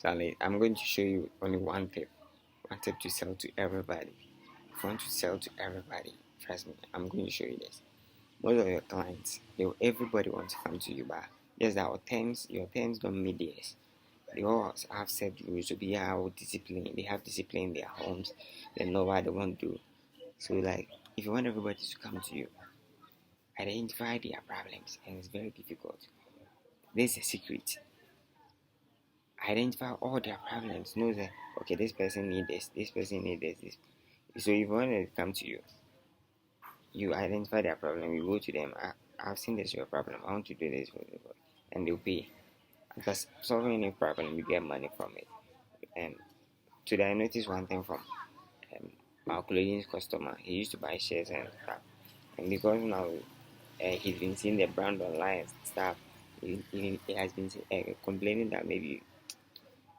So I'm going to show you only one tip to sell to everybody. If you want to sell to everybody, trust me, I'm going to show you this. Most of your clients, everybody wants to come to you, but yes, your terms don't meet theirs. They all have set rules to be how discipline. They have discipline in their homes. They know what they want to do. So, like, if you want everybody to come to you, identify their problems, and it's very difficult. This is a secret. Identify all their problems. Know that okay, this person need this person need this. So, if you want to come to you, you identify their problem. You go to them. I've seen this your problem. I want to do this for you, and they'll pay. Because solving any problem, you get money from it. And today I noticed one thing from our clothing customer. He used to buy shirts and stuff, and because now he's been seeing the brand online and stuff, he has been complaining that maybe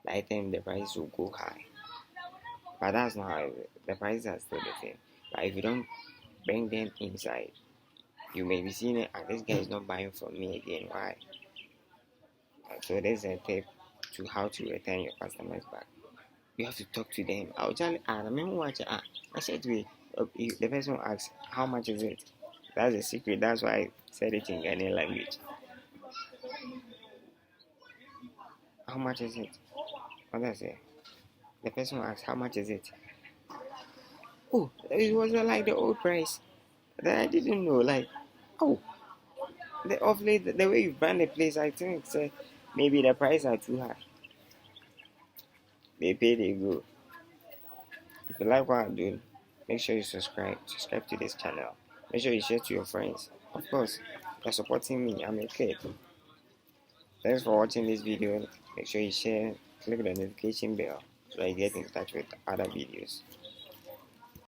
the item the prices will go high. But that's not how the prices are still the same. But if you don't bring them inside, you may be seeing it. This guy is not buying from me again. Why? So there's a tip to how to return your customers back. You have to talk to them. I'll tell you, I remember what I said to you, the person asks, how much is it? That's a secret. That's why I said it in Ghanaian language. How much is it? What did I say? The person asks, how much is it? Oh, it was like the old price. That I didn't know. Like, oh, of late, the way you brand the place, I think maybe the price are too high. They pay, they go. If you like what I'm doing, make sure you subscribe. Subscribe to this channel. Make sure you share to your friends. Of course, you're supporting me. I'm a kid. Thanks for watching this video. Make sure you share, click the notification bell so I get in touch with other videos.